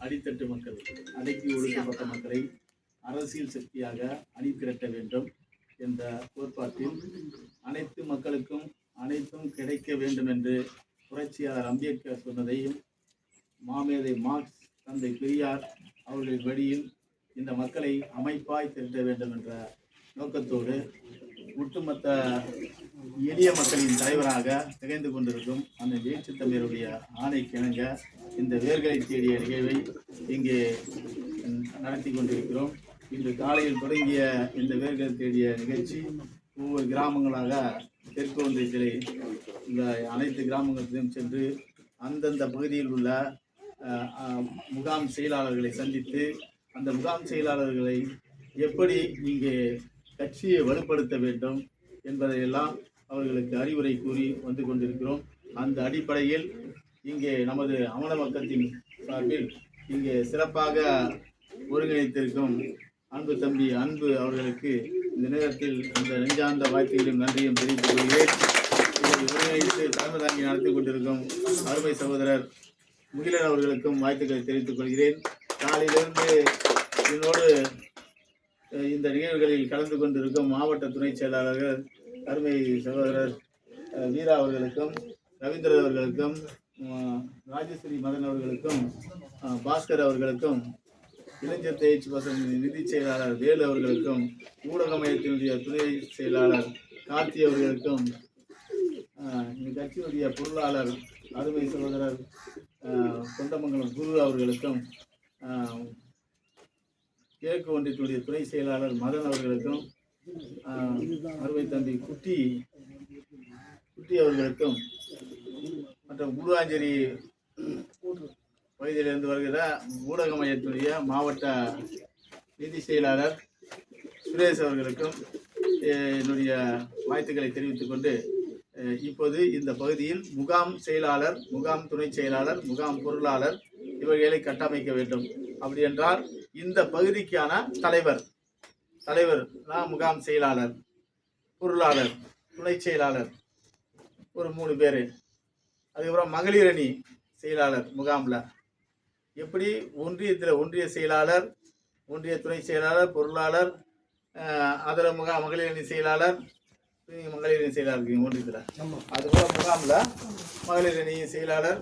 அடித்தட்டு மக்கள், அடக்கி ஒடுக்கப்பட்ட மக்களை அரசியல் சக்தியாக அணிதிரட்ட வேண்டும் என்ற கோட்பாட்டில் அனைத்து மக்களுக்கும் அனைத்தும் கிடைக்க வேண்டும் என்று புரட்சியாளர் அம்பேத்கர் சொன்னதையும் மாமேதை மார்க்ஸ், தந்தை பெரியார் அவர்களின் வழியில் இந்த மக்களை அமைப்பாய் திரட்ட வேண்டும் என்ற நோக்கத்தோடு ஒட்டுமொத்த எளிய மக்களின் தலைவராக திகழ்ந்து கொண்டிருக்கும் அந்த எழுச்சி தமிழருடைய ஆணைக்கிணங்க இந்த வேர்களை தேடிய நிகழ்வை இங்கே நடத்தி கொண்டிருக்கிறோம். இன்று காலையில் தொடங்கிய இந்த வேர்களை தேடிய நிகழ்ச்சி ஒவ்வொரு கிராமங்களாக தெற்கு ஒன்றியத்திலே இந்த அனைத்து கிராமங்களிலும் சென்று அந்தந்த பகுதியில் உள்ள முகாம் செயலாளர்களை சந்தித்து அந்த முகாம் செயலாளர்களை எப்படி இங்கே கட்சியை வலுப்படுத்த வேண்டும் என்பதையெல்லாம் அவர்களுக்கு அறிவுரை கூறி வந்து கொண்டிருக்கிறோம். அந்த அடிப்படையில் இங்கே நமது அமல மக்கத்தின் சார்பில் இங்கே சிறப்பாக ஒருங்கிணைத்திருக்கும் அன்பு தம்பி அன்பு அவர்களுக்கு இந்த நேரத்தில் இந்த நெஞ்சார்ந்த வாழ்த்துகளையும் நன்றியும் தெரிவித்துக் கொள்கிறேன். இதை ஒருங்கிணைத்து தலைமை தாங்கி நடத்தி கொண்டிருக்கும் அருமை சகோதரர் முகிலன் அவர்களுக்கும் வாழ்த்துக்களை தெரிவித்துக் கொள்கிறேன். காலையிலிருந்து என்னோடு இந்த நிகழ்வுகளில் கலந்து கொண்டிருக்கும் மாவட்ட துணை செயலாளர்கள் அருமை சகோதரர் வீரா அவர்களுக்கும், ரவீந்திரன் அவர்களுக்கும், ராஜஸ்ரீ மதன் அவர்களுக்கும், பாஸ்கர் அவர்களுக்கும், இளைஞர் தேய்ச்சி பசங்க நிதி செயலாளர் வேலு அவர்களுக்கும், ஊடக மையத்தினுடைய துணை செயலாளர் கார்த்தி அவர்களுக்கும், இந்த கட்சியினுடைய பொருளாளர் அருமை சகோதரர் கொண்டமங்கலம் குரு அவர்களுக்கும், கிழக்கு ஒன்றியத்துடைய துணை செயலாளர் மதன் அவர்களுக்கும், அருமை தம்பி குட்டி அவர்களுக்கும், மற்றும் குருவாஞ்சேரி பகுதியிலிருந்து வருகிற ஊடக மையத்துடைய மாவட்ட நிதி செயலாளர் சுரேஷ் அவர்களுக்கும் என்னுடைய வாழ்த்துக்களை தெரிவித்துக் கொண்டு இப்போது இந்த பகுதியில் முகாம் செயலாளர், முகாம் துணை செயலாளர், முகாம் பொருளாளர் இவர்களை கட்டமைக்க வேண்டும். அப்படி என்றால் இந்த பகுதிக்கான தலைவர் தான் முகாம் செயலாளர், பொருளாளர், துணை செயலாளர் ஒரு 3 பேர், அதுக்கப்புறம் மகளிர் அணி செயலாளர் முகாமில் எப்படி ஒன்றியத்தில் ஒன்றிய செயலாளர், ஒன்றிய துணை செயலாளர், பொருளாளர், அதில் மகளிர் அணி செயலாளர், மகளிர் அணி செயலாளர் இருக்கீங்க ஒன்றியத்தில், அதுபோல் முகாமில் மகளிர் அணி செயலாளர்,